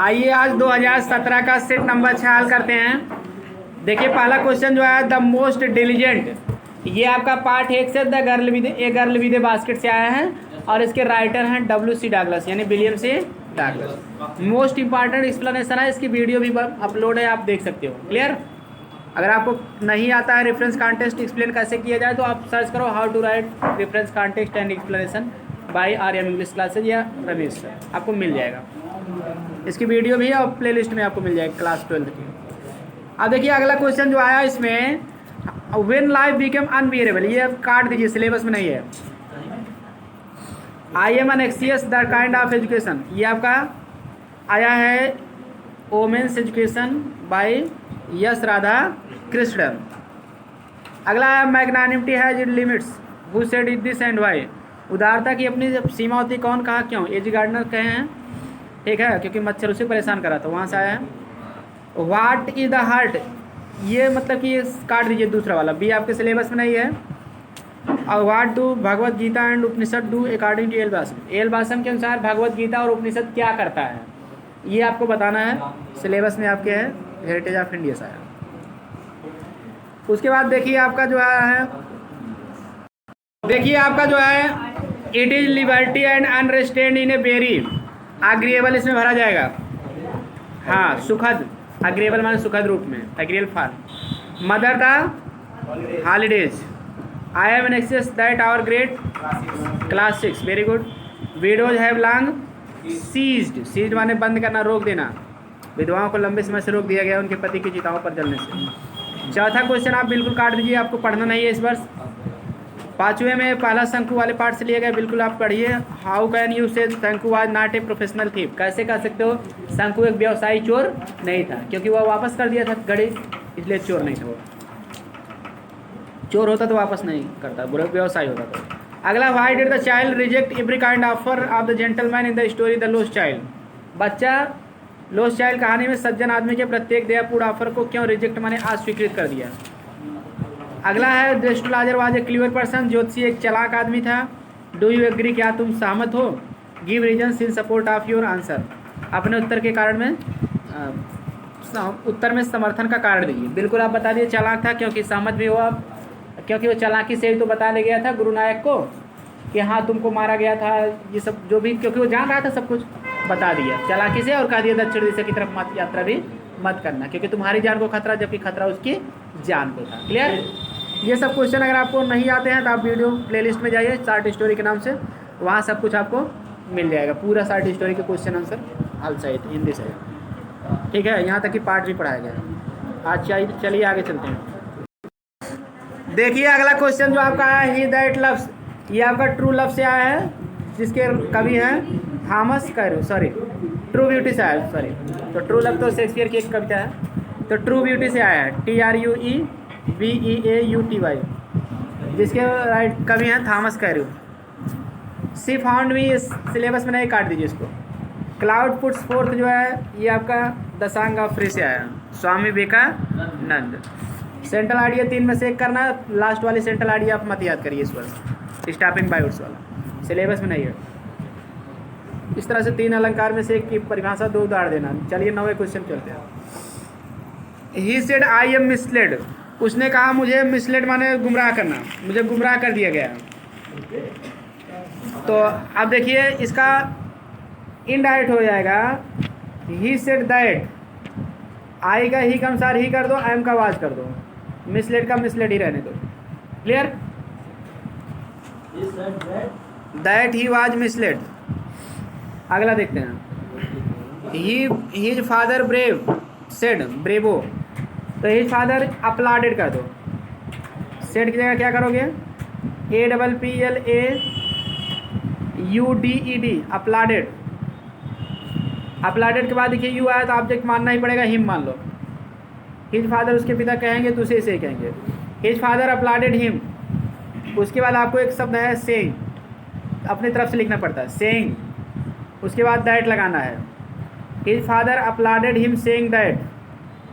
आइए आज 2017 का सेट नंबर 6 हल करते हैं। देखिए पहला क्वेश्चन जो है द मोस्ट डिलीजेंट, ये आपका पार्ट 1 से the girl with a girl with A basket से आया है और इसके राइटर हैं W.C. डगलस यानी William C Douglas. Most important explanation है, इसकी वीडियो भी अपलोड है, आप देख सकते हो। क्लियर? अगर आपको नहीं आता है रेफरेंस कॉन्टेक्स्ट एक्सप्लेन कैसे किया जाए तो आप सर्च करो how to write reference context and explanation by RM English classes या रमेश सर, आपको मिल जाएगा। इसकी वीडियो भी और प्लेलिस्ट में आपको मिल जाएगी क्लास 12 की। अब देखिए अगला क्वेश्चन जो आया इसमें, व्हेन लाइफ बिकम अनबियरेबल, ये अब काट दीजिए, सिलेबस में नहीं है। I am एनेक्सियस the kind of education, ये आपका आया है women's education by yes Radha Krishnan. अगला है magnanimity has it limits, who said it this and why, उदारता की अपनी सीमा होती कौन कहा क्यों, एज गार्डनर कहे हैं, ठीक है, क्योंकि मच्छर उसे परेशान करा था, वहाँ से आया है। व्हाट इज द हार्ट, ये मतलब कि काट दीजिए दूसरा वाला, बी आपके सिलेबस में नहीं है। और what do Bhagavad Gita and Upanishad do according to L Basham, L Basham के अनुसार भगवत गीता और उपनिषद क्या करता है, ये आपको बताना है। सिलेबस में आपके है हेरिटेज ऑफ इंडिया से आया। उसके बाद देखिए आपका जो है, देखिए आपका जो है it is liberty and unrestrained in a very agreeable, इसमें भरा जाएगा। हाँ सुखद, अग्रीएबल माने सुखद रूप में, agreeable for mother the holidays. I am an access that our great class 6, very good. Widows have long ceased, ceased माने बंद करना, रोक देना, विधवाओं को लंबे समय से रोक दिया गया उनके पति की चिताओं पर जलने से। चौथा क्वेश्चन आप बिल्कुल काट दीजिए, आपको पढ़ना नहीं है इस वर्ष। पाँचवें में पहला शंकु वाले पार्ट से लिया गया, बिल्कुल आप पढ़िए। हाउ कैन यू से शंकु was not a professional thief, कैसे कह सकते हो शंकु एक व्यवसायी चोर नहीं था, क्योंकि वह वापस कर दिया था घड़ी, इसलिए चोर नहीं था वो। चोर होता तो वापस नहीं करता, बुरा व्यवसायी होता तो। अगला, why did the child reject every kind offer of the gentleman in the story the lost child, बच्चा लॉस्ट चाइल्ड कहानी में सज्जन आदमी के प्रत्येक दयापूर्ण ऑफर को क्यों रिजेक्ट माने अस्वीकृत कर दिया। अगला है astrologer was a clever person, ज्योतिषी एक चालाक आदमी था। डू यू एग्री, क्या तुम सहमत हो। Give reasons in support of your answer, अपने उत्तर के कारण में उत्तर में समर्थन का कारण दीजिए। बिल्कुल आप बता दिए चालाक था, क्योंकि सहमत भी हो आप, क्योंकि वो चालाकी से ही तो बताने गया था गुरु नायक को कि हाँ तुमको मारा गया था, ये सब जो भी, क्योंकि वो जान रहा था सब कुछ, बता दिया चालाकी से और कह दिया दक्षिण दिशा की तरफ मत यात्रा भी मत करना, क्योंकि तुम्हारी जान को खतरा, जबकि खतरा उसकी जान को था। क्लियर? ये सब क्वेश्चन अगर आपको नहीं आते हैं तो आप वीडियो प्लेलिस्ट में जाइए शॉर्ट स्टोरी के नाम से, वहाँ सब कुछ आपको मिल जाएगा, पूरा शॉर्ट स्टोरी के क्वेश्चन आंसर हल सहित हिंदी से, ठीक है, यहाँ तक कि पार्ट भी पढ़ाया गया। आज चलिए आगे चलते हैं। देखिए अगला क्वेश्चन जो आपका आया, ही दैट लव्स, ये आपका ट्रू लव से आया है, जिसके कवि हैं Thomas Carew, sorry true beauty से आया, सॉरी, तो ट्रू लव तो शेक्सपियर की एक कविता है, तो ट्रू ब्यूटी से आया है, TRUEBEAUTY, जिसके राइट कवि हैं थॉमस कैरो। सी फाउंड मी, सिलेबस में नहीं, काट दीजिए इसको। क्लाउड पुट्स फोर्थ जो है ये आपका द सॉन्ग ऑफ फ्री से आया, स्वामी विवेकानंद। सेंट्रल आइडिया 3 में से एक करना, लास्ट वाली सेंट्रल आइडिया आप मत याद करिए इस वर्ष, स्टॉपिंग बाय वर्ड्स वाला सिलेबस में नहीं है। इस तरह से 3 अलंकार में से एक की परिभाषा 2 उदाहरण देना। चलिए 9वें क्वेश्चन चलते हैं। He said I am misled, उसने कहा मुझे मिसलेड माने गुमराह करना, मुझे गुमराह कर दिया गया। तो अब देखिए इसका इनडायरेक्ट हो जाएगा, ही सेड दैट, आई का ही के अनुसार ही कर दो, एम का वाज कर दो, मिसलेड का मिसलेड ही रहने दो। Clear? That he was misled. अगला देखते हैं, his father brave said, bravo, तो हिज फादर अपलाडेड कर दो, सेड की जगह क्या करोगे, APPLAUDED, अपलाडेड। अपलाडेड के बाद देखिए यू आया तो ऑब्जेक्ट मानना ही पड़ेगा, हिम मान लो। हिज फादर उसके पिता कहेंगे तो उसे इसे कहेंगे, हिज फादर अपलाडेड हिम। उसके बाद आपको एक शब्द है सेइंग, अपनी तरफ से लिखना पड़ता है, सेइंग, उसके बाद दैट लगाना है, his father applauded him saying that.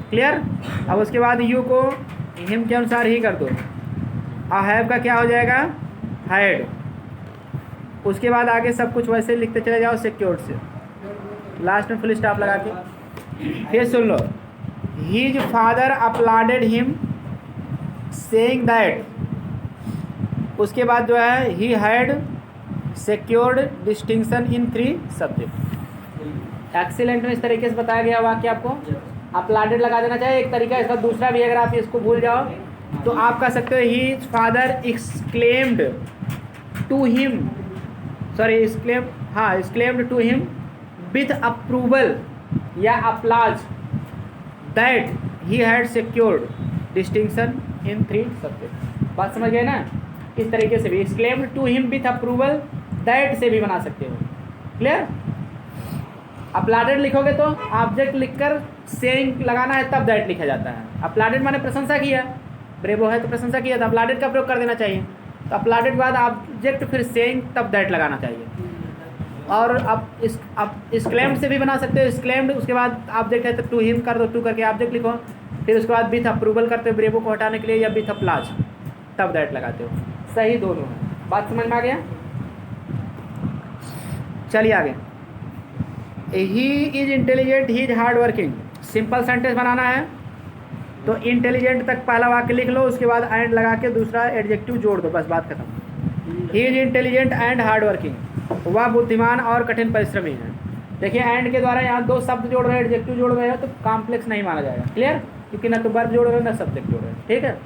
Clear? अब उसके बाद यू को हिम के अनुसार ही कर दो, और हैव का क्या हो जाएगा, हैड। उसके बाद आगे सब कुछ वैसे लिखते चले जाओ सिक्योर्ड से। लास्ट में फुल स्टॉप लगा के। फिर सुन लो, his father applauded him saying that, उसके बाद जो है he had secured distinction in 3 subject. Excellent में इस तरीके से बताया गया वाक्य आपको अपलाडेड लगा देना चाहिए। एक तरीका इसका दूसरा भी, अगर आप इसको भूल जाओ तो आप कह सकते हो his father exclaimed to him, sorry exclaimed to him with approval या applause that he had secured distinction in 3 subject. बात समझ गए ना? इस तरीके से भी exclaimed to him with approval that से भी बना सकते हो। क्लियर? अपलाडेड लिखोगे तो ऑब्जेक्ट लिखकर सेइंग लगाना है, तब दैट लिखा जाता है। अपलाडेड माने प्रशंसा किया, ब्रेवो है तो प्रशंसा किया, तो अपलाडेड का प्रयोग कर देना चाहिए। तो अपलाडेड के बाद ऑब्जेक्ट फिर सेइंग, तब दैट लगाना चाहिए। और अब एक्सक्लेम्ड से भी बना सकते हो, एक्सक्लेम्ड उसके बाद ऑब्जेक्ट है तो टू हिम कर दो, टू करके ऑब्जेक्ट लिखो, फिर उसके बाद विथ अप्रूवल करते हो ब्रेवो को हटाने के लिए, या विथ अप्लाज, तब दैट लगाते हो। सही दोनों है। बात समझ में आ गया? चलिए आगे। He is intelligent, he is hard working. Simple sentence बनाना है तो इंटेलिजेंट तक पहला वाक्य लिख लो, उसके बाद एंड लगा के दूसरा एडजेक्टिव जोड़ दो, बस बात खत्म। ही is intelligent and hard working, वह बुद्धिमान और कठिन परिश्रमी है। देखिए एंड के द्वारा यहाँ 2 शब्द जोड़ रहे हैं, एडजेक्टिव जोड़ रहे हो तो कॉम्प्लेक्स नहीं माना जाएगा। क्लियर? क्योंकि ना तो वर्ब जोड़ रहे हो ना सब्जेक्ट जोड़ रहे हो। ठीक है,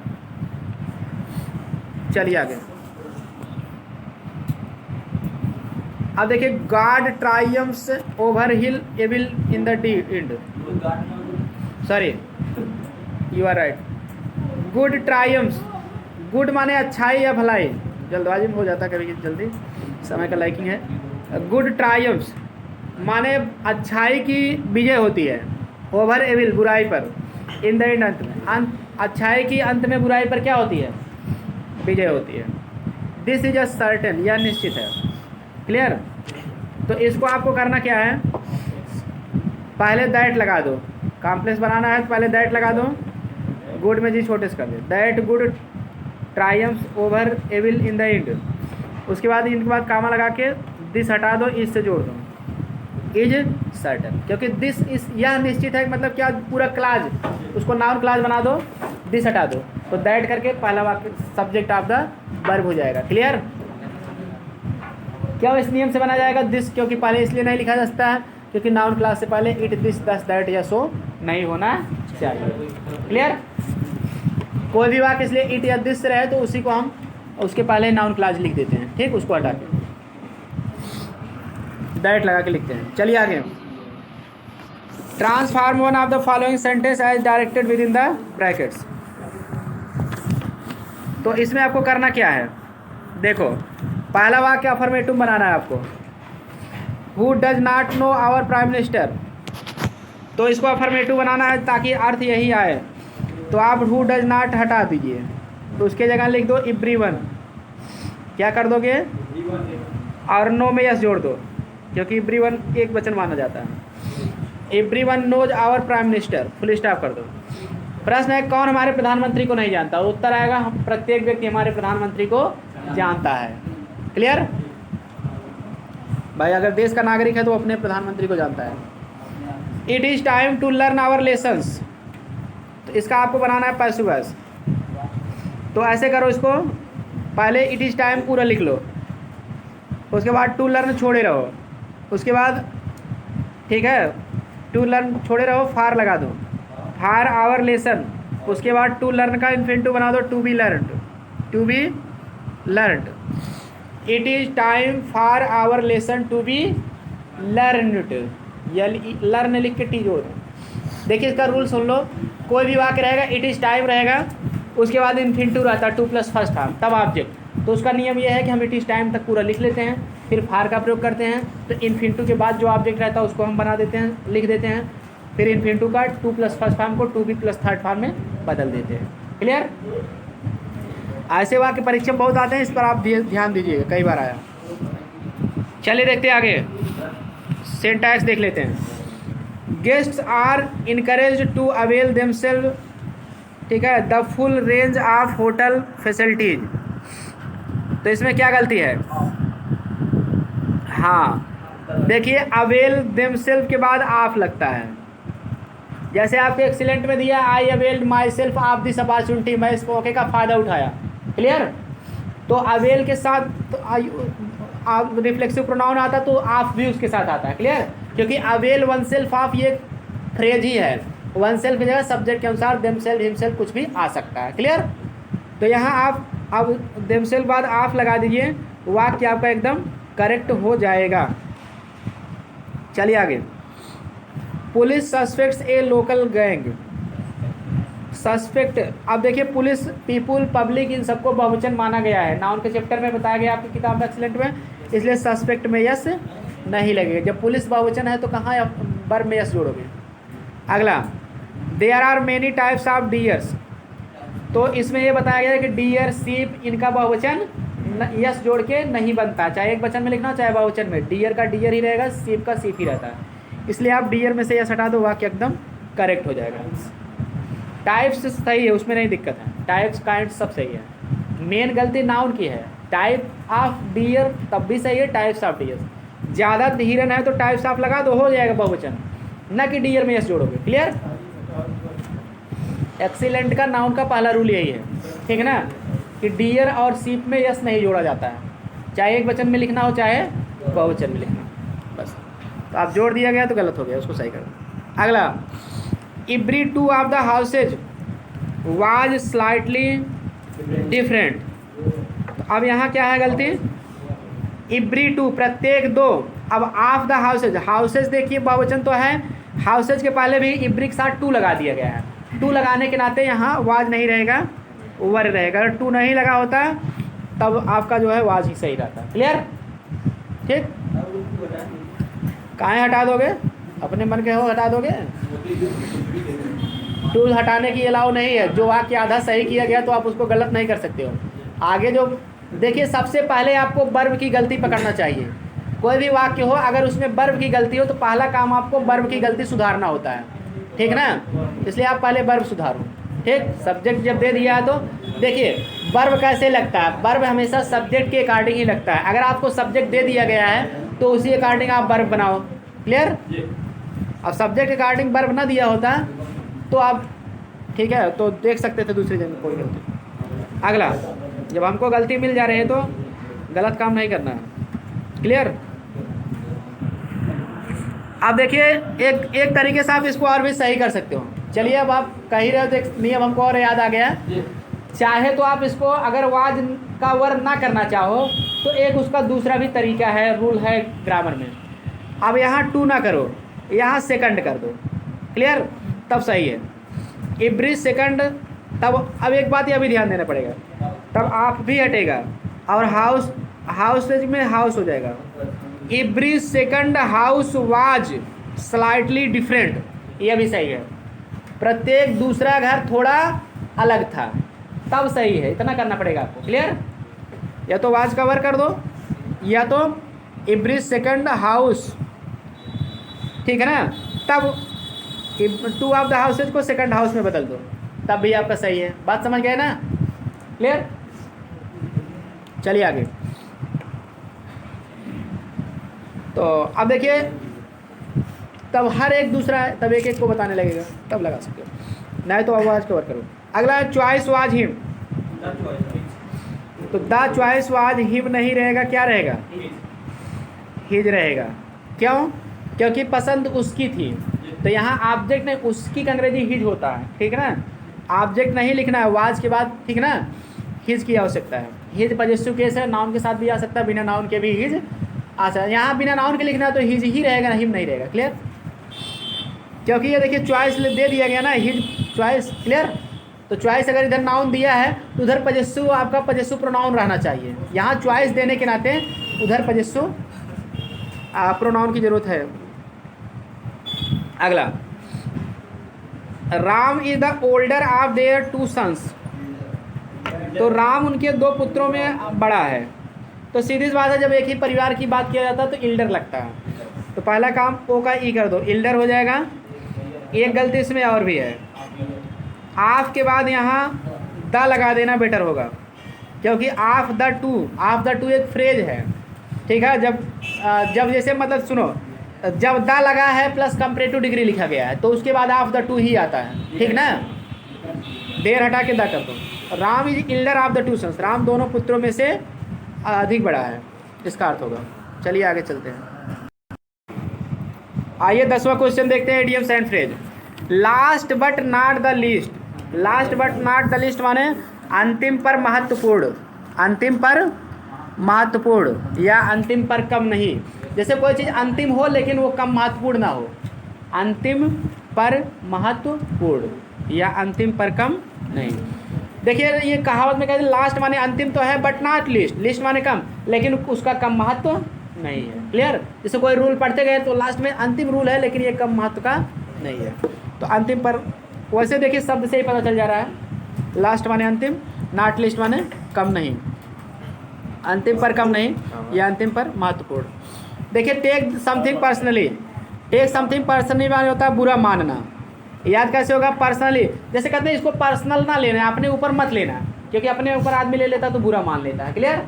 चलिए आगे। अब देखिए, God triumphs over hill evil in the end, sorry you are right. Good triumphs, good माने अच्छाई या भलाई, जल्दबाजी में हो जाता है कभी जल्दी, समय का लाइकिंग है। गुड ट्रायम्फ्स माने अच्छाई की विजय होती है, ओवर एविल बुराई पर, इन द एंड अंत में, अच्छाई की अंत में बुराई पर क्या होती है? विजय होती है। दिस इज अ सर्टेन, यह निश्चित है। क्लियर? तो इसको आपको करना क्या है, पहले दैट लगा दो, कॉम्प्लेक्स बनाना है तो पहले दैट लगा दो, गुड में जी छोटे से कर दो, that good triumphs over evil in the end, उसके बाद इनके बाद कामा लगा के दिस हटा दो, इससे जोड़ दो, इज सर्टेन, क्योंकि दिस इस यह निश्चित है, मतलब क्या, पूरा क्लाज, उसको नाउन क्लाज बना दो, दिस हटा दो, तो दैट करके पहला वाक्य सब्जेक्ट ऑफ द वर्ब हो जाएगा। क्लियर? क्या इस नियम से बना जाएगा दिस, क्योंकि पहले इसलिए नहीं लिखा जा सकता है क्योंकि नाउन क्लास से पहले इट दिस दस दैट या सो नहीं होना चाहिए। क्लियर? कोई भी वाक्य इसलिए इट या दिस रहे तो उसी को हम उसके पहले नाउन क्लास लिख देते हैं। ठीक, उसको हटा के दैट लगा के लिखते हैं। चलिए आगे। Transform one of the following sentence as directed within the brackets. तो इसमें आपको करना क्या है, देखो पहला वाक्य अफर्मेटिव बनाना है आपको। Who does not know our prime minister, तो इसको अफर्मेटिव बनाना है ताकि अर्थ यही आए। तो आप हु डज नॉट हटा दीजिए, तो उसके जगह लिख दो एवरीवन। क्या कर दोगे, और नो में यस जोड़ दो, क्योंकि एवरीवन एक वचन माना जाता है। Everyone knows our prime minister, full stop कर दो। प्रश्न है कौन हमारे प्रधानमंत्री को नहीं जानता, उत्तर आएगा प्रत्येक व्यक्ति हमारे प्रधानमंत्री को जानता है। क्लियर भाई? अगर देश का नागरिक है तो अपने प्रधानमंत्री को जानता है। It is time to learn our lessons, तो इसका आपको बनाना है पैसिव वॉइस। तो ऐसे करो, इसको पहले इट इज़ टाइम पूरा लिख लो, उसके बाद टू लर्न छोड़े रहो, उसके बाद ठीक है टू लर्न छोड़े रहो, फार लगा दो, फार आवर लेसन, उसके बाद टू लर्न का इन्फिनिटिव बना दो, to be learned, to be learned. It is time for our lesson to be learned, learn लिख के टी जोड़। देखिए इसका रूल सुन लो, कोई भी वाक्य रहेगा इट इज़ टाइम रहेगा, उसके बाद इन्फिनिटिव रहता है टू प्लस फर्स्ट फॉर्म, तब ऑब्जेक्ट। तो उसका नियम यह है कि हम इट इज़ टाइम तक पूरा लिख लेते हैं, फिर फार का प्रयोग करते हैं, तो इन्फिनिटिव के बाद जो ऑब्जेक्ट रहता है उसको हम बना देते हैं, लिख देते हैं, फिर इन्फिनिटिव का टू प्लस फर्स्ट फॉर्म को to be plus third form में बदल देते हैं। क्लियर? ऐसे वाक्य परीक्षा में बहुत आते हैं, इस पर आप ध्यान दीजिएगा, कई बार आया। चलिए देखते हैं आगे, सिंटैक्स देख लेते हैं। Guests are encouraged to avail themselves, ठीक है, the full range of hotel facilities. तो इसमें क्या गलती है, हाँ देखिए अवेल देमसेल्फ के बाद ऑफ लगता है। जैसे आपके एक्सीलेंट में दिया I availed myself of this opportunity, मैं इस मौके का फ़ायदा उठाया। क्लियर। तो अवेल के साथ तो रिफ्लेक्सिव प्रोनाउन आता तो ऑफ भी उसके साथ आता है। क्लियर। क्योंकि अवेल वन सेल्फ ऑफ ये फ्रेज ही है, वन सेल्फ की जगह सब्जेक्ट के अनुसार देमसेल्फ हिमसेल्फ कुछ भी आ सकता है। क्लियर। तो यहाँ आप अब देमसेल्फ बाद ऑफ लगा दीजिए, वाक्य आपका एकदम करेक्ट हो जाएगा। चलिए आगे। पुलिस सस्पेक्ट्स ए लोकल गैंग। सस्पेक्ट, अब देखिए पुलिस, पीपुल, पब्लिक, इन सबको बहुवचन माना गया है। नाउन के चैप्टर में बताया गया आपकी किताब में एक्सीलेंट में, इसलिए सस्पेक्ट में यस नहीं लगेगा। जब पुलिस बहुवचन है तो कहाँ वर्ब में यस जोड़ोगे। अगला, there are many types of deers. तो इसमें ये बताया गया है कि डियर, सीप, इनका बहुवचन यस जोड़ के नहीं बनता, चाहे एक वचन में लिखना चाहे बहुवचन में। डियर का डियर ही रहेगा, सीप का सीप ही रहता है, इसलिए आप डियर में से यस हटा दो, वाक्य एकदम करेक्ट हो जाएगा। टाइप्स सही है, उसमें नहीं दिक्कत है, टाइप्स काइंड सब सही है। मेन गलती नाउन की है, टाइप ऑफ डियर तब भी सही है, टाइप्स ऑफ डियर। ज़्यादा हिरन है तो टाइप्स ऑफ लगा दो, हो जाएगा बहुवचन, न कि डियर में यस जोड़ोगे। क्लियर। एक्सीलेंट का नाउन का पहला रूल यही है, ठीक है ना, कि डियर और सीप में यस नहीं जोड़ा जाता है, चाहे एक वचन में लिखना हो चाहे बहुवचन में लिखना, बस। तो आप जोड़ दिया गया तो गलत हो गया, उसको सही करो। अगला, every two of the houses was slightly different. तो अब यहाँ क्या है गलती, एवरी टू प्रत्येक दो। अब ऑफ द हाउसेज, हाउसेज देखिए बहुवचन तो है, हाउसेज के पहले भी एवरी के साथ टू लगा दिया गया है, टू लगाने के नाते यहाँ वाज नहीं रहेगा, वर रहेगा। अगर टू नहीं लगा होता तब आपका जो है वाज ही सही रहता। क्लियर। ठीक। काहे हटा दोगे, अपने मन के हो हटा दोगे, टू हटाने की अलाउ नहीं है। जो वाक्य आधा सही किया गया तो आप उसको गलत नहीं कर सकते हो। आगे जो देखिए, सबसे पहले आपको वर्ब की गलती पकड़ना चाहिए। कोई भी वाक्य हो अगर उसमें वर्ब की गलती हो तो पहला काम आपको वर्ब की गलती सुधारना होता है, ठीक ना, इसलिए आप पहले वर्ब सुधारो। ठीक। सब्जेक्ट जब दे दिया है तो देखिए वर्ब कैसे लगता है, वर्ब हमेशा सब्जेक्ट के अकॉर्डिंग ही लगता है। अगर आपको सब्जेक्ट दे दिया गया है तो उसी अकॉर्डिंग आप वर्ब बनाओ। क्लियर। अब सब्जेक्ट के अकॉर्डिंग वर्ब ना दिया होता तो आप, ठीक है, तो देख सकते थे दूसरी जगह कोई गलती। अगला, जब हमको गलती मिल जा रही है तो गलत काम नहीं करना है। क्लियर। अब देखिए एक तरीके से आप इसको और भी सही कर सकते हो। चलिए अब आप कह ही रहे हो तो एक नियम हमको और याद आ गया। चाहे तो आप इसको अगर वाज का वर्ब ना करना चाहो तो एक उसका दूसरा भी तरीका है, रूल है ग्रामर में। अब यहाँ टू ना करो, यहाँ सेकंड कर दो। क्लियर। तब सही है। एवरी सेकंड, तब अब एक बात यह भी ध्यान देना पड़ेगा, तब आप भी हटेगा और हाउस में हाउस हो जाएगा। Every second house was slightly different, यह भी सही है। प्रत्येक दूसरा घर थोड़ा अलग था, तब सही है, इतना करना पड़ेगा आपको। क्लियर। या तो वाज कवर कर दो या तो एवरी सेकंड हाउस, ठीक है ना, तब टू ऑफ द हाउसेज को सेकंड हाउस में बदल दो, तब भी आपका सही है। बात समझ गए ना। क्लियर। चलिए आगे। तो अब देखिए, तब हर एक दूसरा है, तब एक एक को बताने लगेगा, तब लगा सकते हो, नहीं तो आवाज़ कवर करो। अगला, चॉइस वाज हिम। तो द चॉइस वाज हिम नहीं रहेगा, क्या रहेगा, हिज रहेगा। क्यों, क्योंकि पसंद उसकी थी। तो यहाँ ऑब्जेक्ट नहीं, उसकी का अंग्रेजी हिज होता है, ठीक है ना। ऑब्जेक्ट नहीं लिखना है वाज के बाद, ठीक है ना, हिज की आवश्यकता है। हिज पजेसिव केस है, नाउन के साथ भी आ सकता है, बिना नाउन के भी हिज आ सकता है। यहाँ बिना नाउन के लिखना है तो हिज ही रहेगा, हिम नहीं रहेगा। क्लियर। क्योंकि ये देखिए चॉइस दे दिया गया ना, हिज चॉइस। क्लियर। तो चॉइस अगर इधर नाउन दिया है तो उधर पजेसिव, आपका पजेसिव प्रोनाउन रहना चाहिए। यहाँ चॉइस देने के नाते उधर पजेसिव प्रोनाउन की जरूरत है। अगला, Ram is the older of their two sons. तो राम उनके दो पुत्रों में बड़ा है। तो सीधी सी बात है, जब एक ही परिवार की बात किया जाता है तो इल्डर लगता है। तो पहला काम ओ का ई कर दो, इल्डर हो जाएगा। एक गलती इसमें और भी है, आफ के बाद यहाँ द लगा देना बेटर होगा, क्योंकि ऑफ द टू एक फ्रेज है। ठीक है। जब जैसे मतलब सुनो, जब द लगा है प्लस कंपैरेटिव डिग्री लिखा गया है तो उसके बाद ऑफ द टू ही आता है, ठीक ना। देर हटा के द कर दो। Ram is elder of the two sons, Ram दोनों पुत्रों में से अधिक बड़ा है, इसका अर्थ होगा। चलिए आगे चलते हैं। आइए 10वां क्वेश्चन देखते हैं, idioms and phrase. Last but not the least. Last but not the least माने अंतिम पर महत्वपूर्ण, अंतिम पर महत्वपूर्ण या अंतिम पर कम नहीं। जैसे कोई चीज़ अंतिम हो लेकिन वो कम महत्वपूर्ण ना हो, अंतिम पर महत्वपूर्ण या अंतिम पर कम नहीं। देखिए ये कहावत में कहते हैं लास्ट माने अंतिम तो है बट नॉट लीस्ट, लिस्ट माने कम लेकिन उसका कम महत्व नहीं है। क्लियर। जैसे कोई रूल पढ़ते गए तो लास्ट में अंतिम रूल है लेकिन ये कम महत्व का नहीं है, तो अंतिम पर। वैसे देखिए शब्द से ही पता चल जा रहा है, लास्ट माने अंतिम, नॉट लिस्ट माने कम नहीं, अंतिम पर कम नहीं या अंतिम पर महत्वपूर्ण। देखिए take something personally, take something personally माने होता है बुरा मानना। याद कैसे होगा, पर्सनली। जैसे कहते हैं इसको पर्सनल ना लेना, अपने ऊपर मत लेना, क्योंकि अपने ऊपर आदमी ले लेता तो बुरा मान लेता है। क्लियर।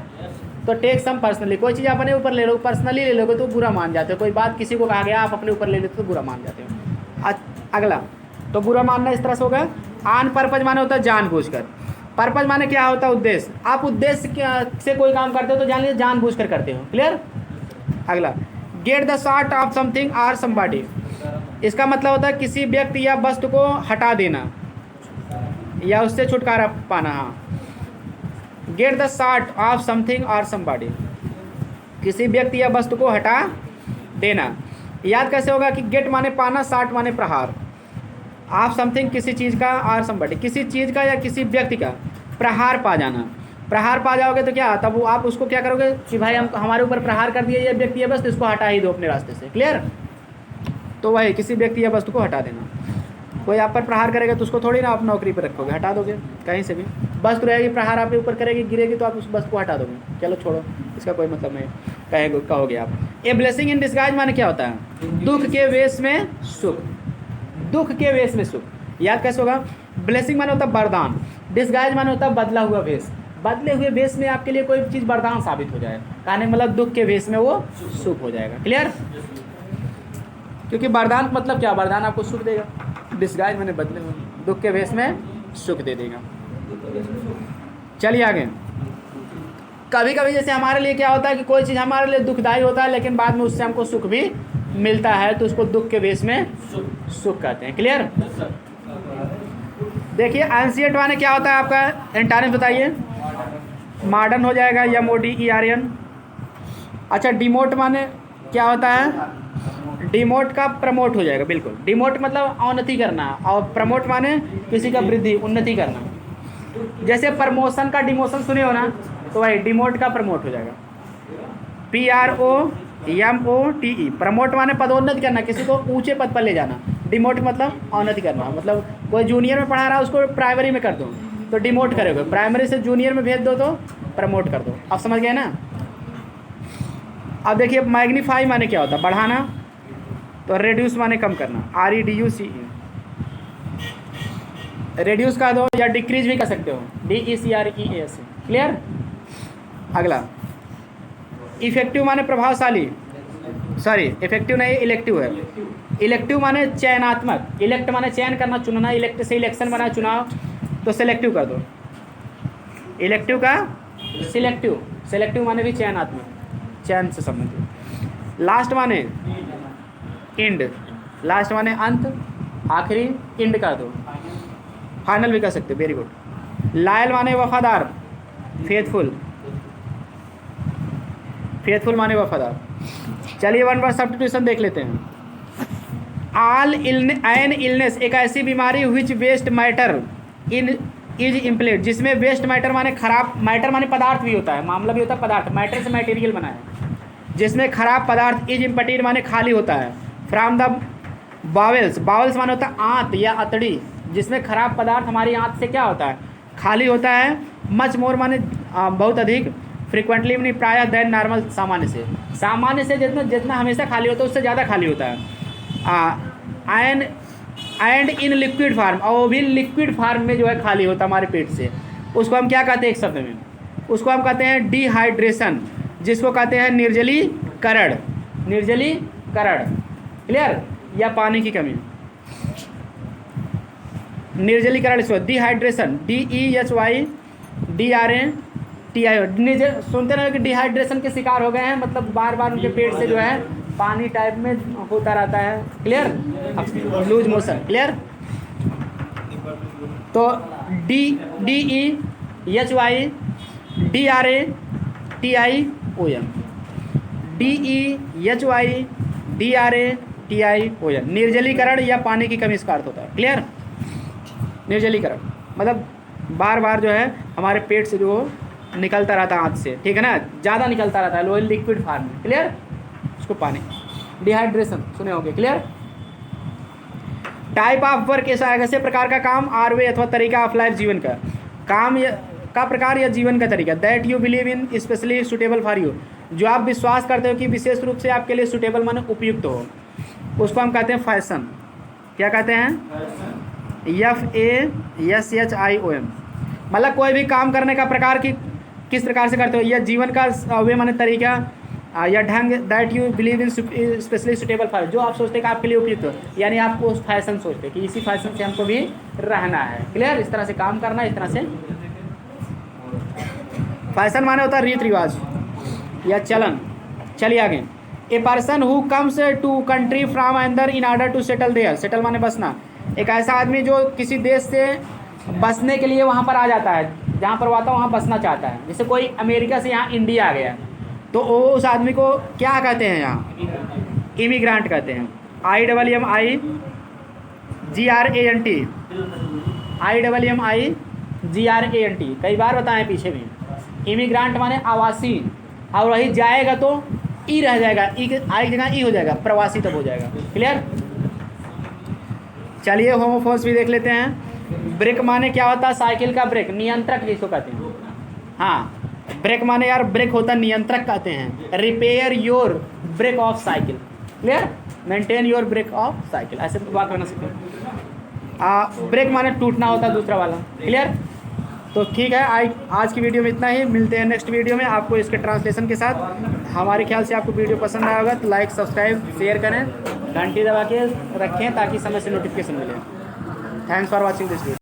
तो टेक सम पर्सनली, कोई चीज़ अपने ऊपर ले लो, पर्सनली ले लोगे तो बुरा मान जाते हो। कोई बात किसी को कहा गया आप अपने ऊपर ले लेते हो तो बुरा मान जाते हो। अगला तो बुरा मानना इस तरह से होगा। ऑन पर्पज माने होता है जानबूझकर। पर्पज माने क्या होता है, उद्देश्य। आप उद्देश्य से कोई काम करते हो तो जान लीजिए जानबूझकर करते हो। क्लियर। अगला get the short of something or somebody, इसका मतलब होता है किसी व्यक्ति या वस्तु को हटा देना या उससे छुटकारा पाना। हाँ, gate the short of something और समबॉडी, किसी व्यक्ति या वस्तु को हटा देना। याद कैसे होगा कि गेट माने पाना, शॉर्ट माने प्रहार, ऑफ समथिंग किसी चीज़ का, और समबॉडी किसी चीज़ का या किसी व्यक्ति का प्रहार पा जाना। प्रहार पा जाओगे तो क्या, तब वो आप उसको क्या करोगे कि भाई हम हमारे ऊपर प्रहार कर दिए ये व्यक्ति है, बस तो इसको हटा ही दो अपने रास्ते से। क्लियर। तो वही किसी व्यक्ति या वस्तु को हटा देना। कोई आप पर प्रहार करेगा तो उसको थोड़ी ना आप नौकरी पर रखोगे, हटा दोगे कहीं से भी। बस तो रहेगी, प्रहार आपके ऊपर करेगी, गिरेगी तो आप उस बस को हटा दोगे, चलो छोड़ो, इसका कोई मतलब नहीं कहोगे आप। ए ब्लेसिंग इन डिस्गाइज माने क्या होता है, दुख के वेश में सुख, दुख के वेश में सुख। याद कैसे होगा, ब्लेसिंग माने होता है वरदान, डिस्गाइज माने होता है बदला हुआ वेश। बदले हुए वेश में आपके लिए कोई चीज़ वरदान साबित हो जाए, कहने मतलब दुख के वेश में वो सुख हो जाएगा। क्लियर। क्योंकि वरदान मतलब क्या, वरदान आपको सुख देगा, डिस्गाइज मैंने बदले हुए, दुख के वेश में सुख दे देगा। चलिए आगे। कभी कभी जैसे हमारे लिए क्या होता है कि कोई चीज़ हमारे लिए दुखदायी होता है लेकिन बाद में उससे हमको सुख भी मिलता है, तो उसको दुख के वेश में सुख कहते हैं। क्लियर। देखिए एंशिएंट माने क्या होता है आपका, एंटोनिम बताइए। मॉडर्न हो जाएगा, MODERN। अच्छा डिमोट माने क्या होता है, डिमोट का प्रमोट हो जाएगा। बिल्कुल, डिमोट मतलब अवनति करना, और प्रमोट माने किसी का वृद्धि उन्नति करना। जैसे प्रमोशन का डिमोशन सुने हो ना, तो वही डिमोट का प्रमोट हो जाएगा। PROMOTE, प्रमोट माने पदोन्नति करना, किसी को ऊंचे पद पर ले जाना। डिमोट मतलब अवनति करना, मतलब कोई जूनियर में पढ़ा रहा है उसको प्राइमरी में कर दो तो डिमोट करोगे, प्राइमरी से जूनियर में भेज दो तो प्रमोट कर दो। अब समझ गए ना। अब देखिए मैग्नीफाई माने क्या होता है, बढ़ाना, तो रेड्यूस माने कम करना, REDUCE, रेड्यूस का दो या डिक्रीज भी कर सकते हो, DECREAS। क्लियर। अगला इफेक्टिव माने प्रभावशाली, सॉरी इफेक्टिव नहीं, इलेक्टिव है। इलेक्टिव माने चयनात्मक, इलेक्ट माने चयन करना, चुनना, इलेक्ट से इलेक्शन बना चुनाव, तो सेलेक्टिव कर दो। इलेक्टिव का सिलेक्टिव, सेलेक्टिव माने भी चयनात्मक, चयन से संबंधित। लास्ट माने इंड, लास्ट माने अंत, आखिरी, इंड कर दो, फाइनल भी कर सकते हो। Very good. लायल माने वफादार, फेथफुल, फेथफुल माने वफादार। चलिए वन वर्ड सब्स्टिट्यूशन देख लेते हैं। ऑल एन इलनेस, एक ऐसी बीमारी which waste matter in is इम्प्लेड, जिसमें वेस्ट मैटर माने खराब, मैटर माने पदार्थ भी होता है, मामला भी होता है पदार्थ, मैटर से मटेरियल बना है, जिसमें खराब पदार्थ, इज इम्पटीड माने खाली होता है, फ्रॉम द बावेल्स, बावेल्स माने होता है आंत या अतड़ी, जिसमें खराब पदार्थ हमारी आंत से क्या होता है, खाली होता है। मच मोर माने बहुत अधिक, फ्रिक्वेंटली माने प्रायः, देन नॉर्मल सामान्य से, सामान्य से जितना हमेशा खाली होता है उससे ज़्यादा खाली होता है। एंड इन लिक्विड फार्म, और वो भी लिक्विड फार्म में जो है खाली होता है हमारे पेट से, उसको हम क्या कहते हैं एक शब्द में, उसको हम कहते हैं डिहाइड्रेशन। जिसको कहते हैं निर्जलीकरण, निर्जलीकरण, क्लियर, या पानी की कमी। निर्जलीकरण इसको डिहाइड्रेशन, DEHYDRATI, सुनते रहे कि डिहाइड्रेशन के शिकार हो गए हैं, मतलब बार बार उनके पेट से जो है पानी टाइप में होता रहता है, क्लियर, लूज मोशन, क्लियर। तो DEHYDRATION, निर्जलीकरण या पानी की कमी इसका अर्थ होता है, क्लियर। निर्जलीकरण मतलब बार बार जो है हमारे पेट से जो निकलता रहता है हाथ से, ठीक है ना, ज़्यादा निकलता रहता है, लो लिक्विड फॉर्म में, क्लियर, उसको पानी। डिहाइड्रेशन सुने होंगे, क्लियर। टाइप ऑफ वर्क ऐसे प्रकार का काम, आरवे अथवा तरीका ऑफ लाइफ, जीवन का काम का प्रकार या जीवन का तरीका। That you believe in specially suitable for you, जो आप विश्वास करते हो कि विशेष रूप से आपके लिए सुटेबल माने उपयुक्त हो, उसको हम कहते हैं फैशन। क्या कहते हैं? FASHION, मतलब कोई भी काम करने का प्रकार की किस प्रकार से करते हो, या जीवन का वे माने तरीका या ढंग। That you believe in specially suitable for, जो आप सोचते हैं कि आपके लिए उपयुक्त हो, यानी आपको उस फैशन सोचते हैं कि इसी फैशन से हमको भी रहना है, क्लियर, इस तरह से काम करना, इस तरह से। फैशन माने होता है रीति रिवाज या चलन। चलिए आगे। A person who comes to country from another in order to settle there, settle माने बसना, एक ऐसा आदमी जो किसी देश से बसने के लिए वहाँ पर आ जाता है, जहाँ पर वो आता है वहाँ बसना चाहता है। जैसे कोई अमेरिका से यहाँ इंडिया आ गया, तो वो उस आदमी को क्या कहते हैं यहाँ? इमिग्रेंट कहते हैं। IMMIGRANT, कई बार बताएं पीछे भी। इमिग्रेंट माने आवासी, और वही जाएगा तो ई रह जाएगा, ई आई जगह ई हो जाएगा, प्रवासी तब हो जाएगा, क्लियर। चलिए होमोफोन्स भी देख लेते हैं। ब्रेक माने क्या होता है? साइकिल का ब्रेक, नियंत्रक जिसको कहते हैं। हाँ, ब्रेक माने यार ब्रेक होता है नियंत्रक कहते हैं। Repair your brake of cycle, clear, maintain your brake of cycle, ऐसे तो बात करना सकते हैं। ब्रेक माने टूटना होता है दूसरा वाला, क्लियर। तो ठीक है, आज की वीडियो में इतना ही, मिलते हैं नेक्स्ट वीडियो में आपको इसके ट्रांसलेशन के साथ। हमारे ख्याल से आपको वीडियो पसंद आया होगा तो लाइक सब्सक्राइब शेयर करें, घंटी दबा के रखें ताकि समय से नोटिफिकेशन मिले। Thanks for watching this video.